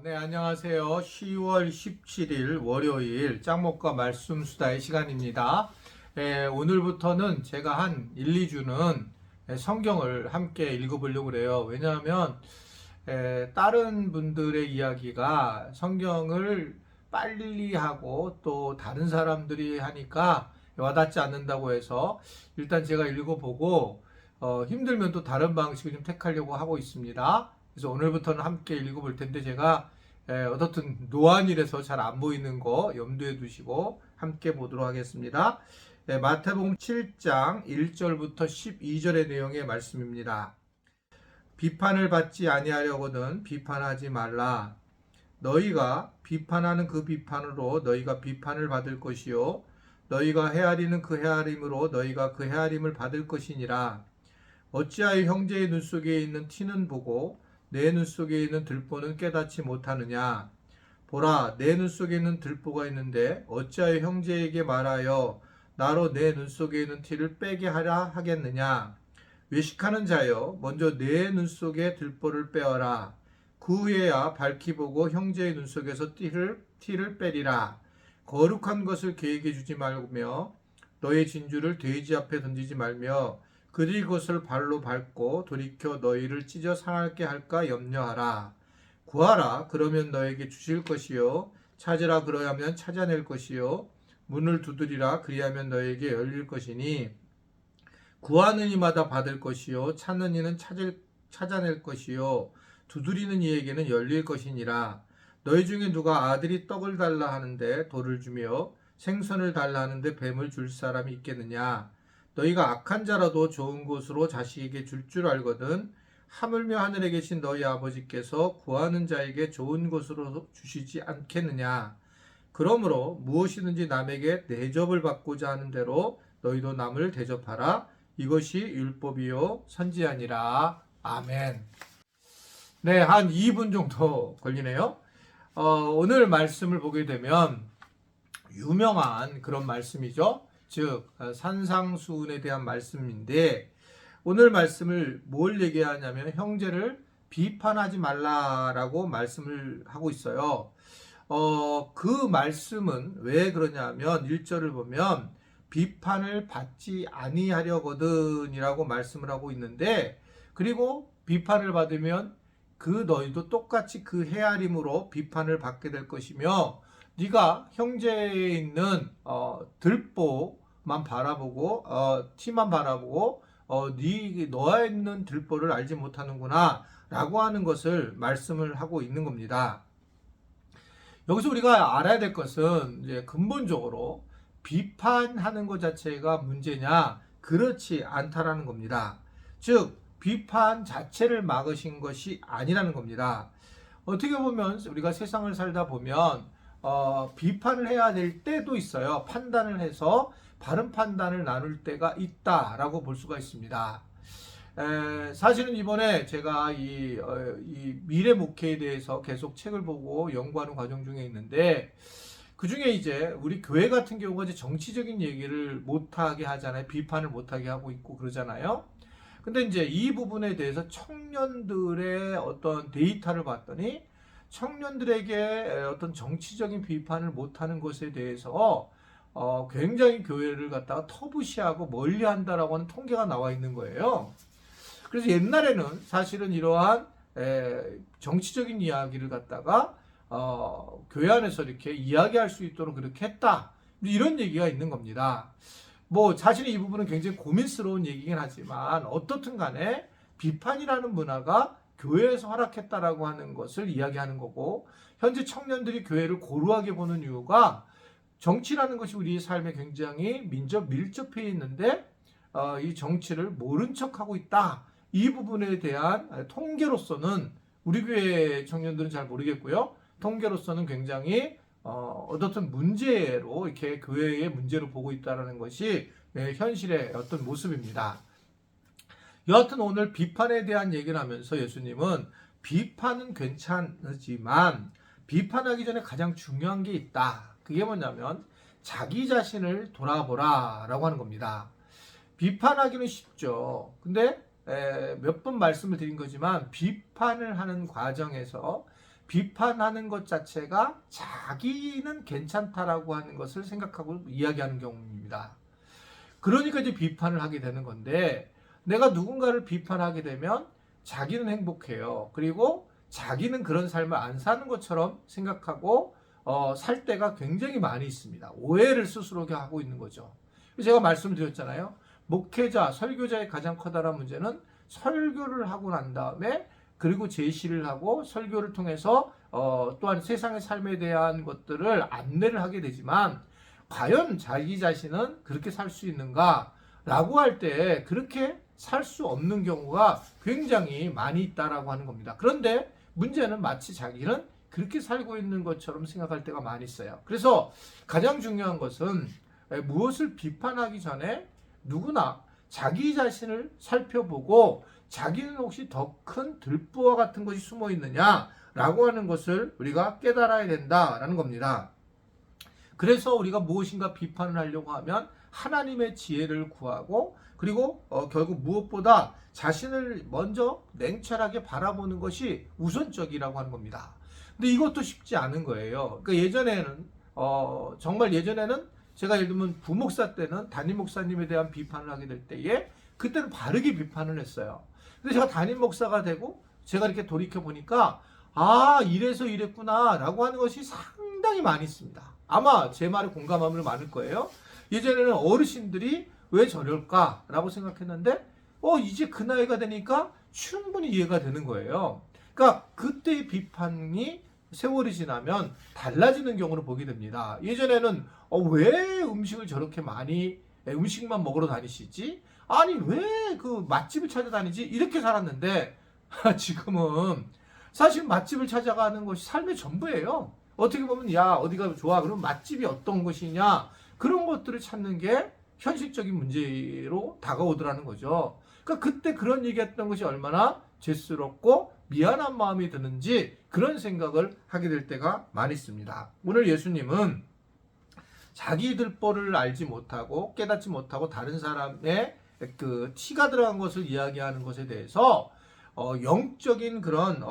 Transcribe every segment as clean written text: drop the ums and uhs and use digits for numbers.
네, 안녕하세요. 10월 17일 월요일 짱목과 말씀 수다의 시간입니다. 오늘부터는 제가 한 1, 2주는 성경을 함께 읽어보려고 그래요. 왜냐하면 다른 분들의 이야기가 성경을 빨리 하고 또 다른 사람들이 하니까 와닿지 않는다고 해서 일단 제가 읽어보고 힘들면 또 다른 방식을 좀 택하려고 하고 있습니다. 그래서 오늘부터는 함께 읽어볼 텐데 제가 어떻든 노안이라서 잘 안 보이는 거 염두에 두시고 함께 보도록 하겠습니다. 마태복음 7장 1절부터 12절의 내용의 말씀입니다. 비판을 받지 아니하려거든 비판하지 말라. 너희가 비판하는 그 비판으로 너희가 비판을 받을 것이요 너희가 헤아리는 그 헤아림으로 너희가 그 헤아림을 받을 것이니라. 어찌하여 형제의 눈 속에 있는 티는 보고 내 눈 속에 있는 들보는 깨닫지 못하느냐. 보라, 내 눈 속에 있는 들보가 있는데 어찌하여 형제에게 말하여 나로 내 눈 속에 있는 티를 빼게 하라 하겠느냐. 외식하는 자여, 먼저 내 눈 속에 들보를 빼어라. 그 후에야 밝히 보고 형제의 눈 속에서 티를 빼리라. 거룩한 것을 계획해 주지 말며 너의 진주를 돼지 앞에 던지지 말며 그들이 그것을 발로 밟고 돌이켜 너희를 찢어 상하게 할까 염려하라. 구하라, 그러면 너에게 주실 것이요 찾으라, 그러하면 찾아낼 것이요 문을 두드리라, 그리하면 너에게 열릴 것이니 구하는 이마다 받을 것이요 찾는 이는 찾아낼 것이요 두드리는 이에게는 열릴 것이니라. 너희 중에 누가 아들이 떡을 달라 하는데 돌을 주며 생선을 달라 하는데 뱀을 줄 사람이 있겠느냐. 너희가 악한 자라도 좋은 것으로 자식에게 줄 줄 알거든 하물며 하늘에 계신 너희 아버지께서 구하는 자에게 좋은 것으로 주시지 않겠느냐. 그러므로 무엇이든지 남에게 대접을 받고자 하는 대로 너희도 남을 대접하라. 이것이 율법이요 선지자니라. 아멘. 네, 한 2분 정도 걸리네요. 오늘 말씀을 보게 되면 유명한 그런 말씀이죠. 즉 산상수훈에 대한 말씀인데 오늘 말씀을 뭘 얘기하냐면 형제를 비판하지 말라라고 말씀을 하고 있어요. 그 말씀은 왜 그러냐면 1절을 보면 비판을 받지 아니하려거든이라고 말씀을 하고 있는데 그리고 비판을 받으면 그 너희도 똑같이 그 헤아림으로 비판을 받게 될 것이며 네가 형제에 있는 들보만 바라보고 티만 바라보고 너에 있는 들보를 알지 못하는구나 라고 하는 것을 말씀을 하고 있는 겁니다. 여기서 우리가 알아야 될 것은 이제 근본적으로 비판하는 것 자체가 문제냐 그렇지 않다라는 겁니다. 즉 비판 자체를 막으신 것이 아니라는 겁니다. 어떻게 보면 우리가 세상을 살다 보면 비판을 해야 될 때도 있어요. 판단을 해서 바른 판단을 나눌 때가 있다라고 볼 수가 있습니다. 사실은 이번에 제가 이 미래 목회에 대해서 계속 책을 보고 연구하는 과정 중에 있는데 그 중에 이제 우리 교회 같은 경우가 이제 정치적인 얘기를 못하게 하잖아요. 비판을 못하게 하고 있고 그러잖아요. 근데 이제 이 부분에 대해서 청년들의 어떤 데이터를 봤더니 청년들에게 어떤 정치적인 비판을 못하는 것에 대해서 굉장히 교회를 갖다가 터부시하고 멀리한다라고 하는 통계가 나와 있는 거예요. 그래서 옛날에는 사실은 이러한 정치적인 이야기를 갖다가 교회 안에서 이렇게 이야기할 수 있도록 그렇게 했다. 이런 얘기가 있는 겁니다. 뭐 사실 이 부분은 굉장히 고민스러운 얘기긴 하지만 어떻든 간에 비판이라는 문화가 교회에서 허락했다라고 하는 것을 이야기하는 거고 현재 청년들이 교회를 고루하게 보는 이유가 정치라는 것이 우리의 삶에 굉장히 밀접해 있는데 이 정치를 모른 척하고 있다. 이 부분에 대한 통계로서는 우리 교회 청년들은 잘 모르겠고요. 통계로서는 굉장히 어떻든 문제로 이렇게 교회의 문제로 보고 있다는 것이 현실의 어떤 모습입니다. 여하튼 오늘 비판에 대한 얘기를 하면서 예수님은 비판은 괜찮지만 비판하기 전에 가장 중요한 게 있다. 그게 뭐냐면 자기 자신을 돌아보라 라고 하는 겁니다. 비판하기는 쉽죠. 근데 몇 번 말씀을 드린 거지만 비판을 하는 과정에서 비판하는 것 자체가 자기는 괜찮다라고 하는 것을 생각하고 이야기하는 경우입니다. 그러니까 이제 비판을 하게 되는 건데, 내가 누군가를 비판하게 되면 자기는 행복해요. 그리고 자기는 그런 삶을 안 사는 것처럼 생각하고 살 때가 굉장히 많이 있습니다. 오해를 스스로 하고 있는 거죠. 제가 말씀드렸잖아요. 목회자, 설교자의 가장 커다란 문제는 설교를 하고 난 다음에 그리고 제시를 하고 설교를 통해서 또한 세상의 삶에 대한 것들을 안내를 하게 되지만, 과연 자기 자신은 그렇게 살 수 있는가? 라고 할 때 그렇게 살 수 없는 경우가 굉장히 많이 있다라고 하는 겁니다. 그런데 문제는 마치 자기는 그렇게 살고 있는 것처럼 생각할 때가 많이 있어요. 그래서 가장 중요한 것은 무엇을 비판하기 전에 누구나 자기 자신을 살펴보고, 자기는 혹시 더 큰 들보와 같은 것이 숨어 있느냐라고 하는 것을 우리가 깨달아야 된다라는 겁니다. 그래서 우리가 무엇인가 비판을 하려고 하면 하나님의 지혜를 구하고, 그리고 결국 무엇보다 자신을 먼저 냉철하게 바라보는 것이 우선적이라고 하는 겁니다. 근데 이것도 쉽지 않은 거예요. 그러니까 예전에는 정말 예전에는 제가 예를 들면 부목사 때는 담임 목사님에 대한 비판을 하게 될 때에 그때는 바르게 비판을 했어요. 근데 제가 담임 목사가 되고 제가 이렇게 돌이켜 보니까 이래서 이랬구나 라고 하는 것이 상당히 많이 있습니다. 아마 제 말에 공감하면 많을 거예요. 예전에는 어르신들이 왜 저럴까 라고 생각했는데 이제 그 나이가 되니까 충분히 이해가 되는 거예요. 그러니까 그때의 비판이 세월이 지나면 달라지는 경우를 보게 됩니다. 예전에는 왜 음식을 저렇게 많이 음식만 먹으러 다니시지? 아니 왜 그 맛집을 찾아다니지? 이렇게 살았는데 지금은 사실 맛집을 찾아가는 것이 삶의 전부예요. 어떻게 보면 어디가 좋아? 그럼 맛집이 어떤 것이냐? 그런 것들을 찾는 게 현실적인 문제로 다가오더라는 거죠. 그러니까 그때 그런 얘기했던 것이 얼마나 죄스럽고 미안한 마음이 드는지 그런 생각을 하게 될 때가 많이 있습니다. 오늘 예수님은 자기 들보를 알지 못하고 깨닫지 못하고 다른 사람의 그 티가 들어간 것을 이야기하는 것에 대해서 영적인 그런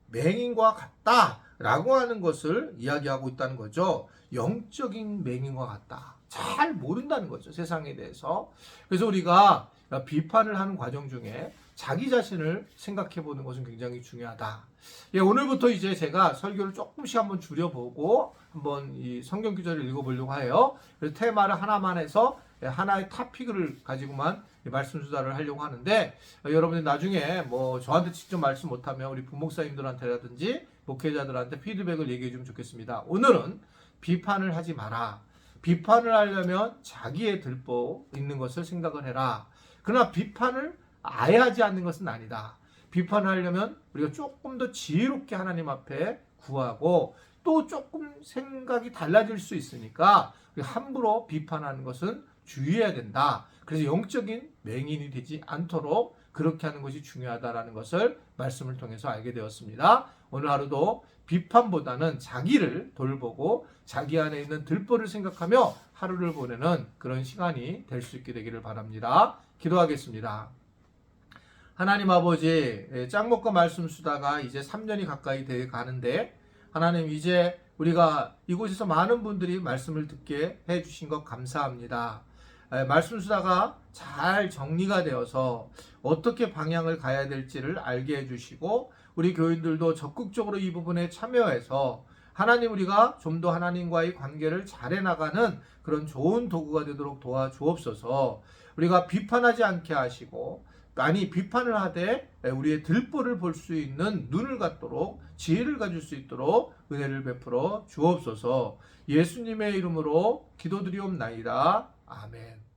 맹인과 같다라고 하는 것을 이야기하고 있다는 거죠. 영적인 맹인과 같다. 잘 모른다는 거죠, 세상에 대해서. 그래서 우리가 비판을 하는 과정 중에 자기 자신을 생각해 보는 것은 굉장히 중요하다. 오늘부터 이제 제가 설교를 조금씩 한번 줄여보고 한번 이 성경 구절을 읽어보려고 해요. 그래서 테마를 하나만 해서 하나의 토픽을 가지고만 말씀 수다를 하려고 하는데, 여러분이 나중에 뭐 저한테 직접 말씀 못하면 우리 부목사님들한테라든지 목회자들한테 피드백을 얘기해 주면 좋겠습니다. 오늘은 비판을 하지 마라. 비판을 하려면 자기의 들보 있는 것을 생각을 해라. 그러나 비판을 아예 하지 않는 것은 아니다. 비판을 하려면 우리가 조금 더 지혜롭게 하나님 앞에 구하고, 또 조금 생각이 달라질 수 있으니까 함부로 비판하는 것은 주의해야 된다. 그래서 영적인 맹인이 되지 않도록 그렇게 하는 것이 중요하다라는 것을 말씀을 통해서 알게 되었습니다. 오늘 하루도 비판보다는 자기를 돌보고 자기 안에 있는 들보를 생각하며 하루를 보내는 그런 시간이 될 수 있게 되기를 바랍니다. 기도하겠습니다. 하나님 아버지, 짱먹고 말씀 수다가 이제 3년이 가까이 돼 가는데, 하나님 이제 우리가 이곳에서 많은 분들이 말씀을 듣게 해주신 것 감사합니다. 말씀 수다가 잘 정리가 되어서 어떻게 방향을 가야 될지를 알게 해주시고, 우리 교인들도 적극적으로 이 부분에 참여해서 하나님 우리가 좀 더 하나님과의 관계를 잘해 나가는 그런 좋은 도구가 되도록 도와주옵소서. 우리가 비판하지 않게 하시고, 비판을 하되 우리의 들보를 볼 수 있는 눈을 갖도록, 지혜를 가질 수 있도록 은혜를 베풀어 주옵소서. 예수님의 이름으로 기도드리옵나이다. 아멘.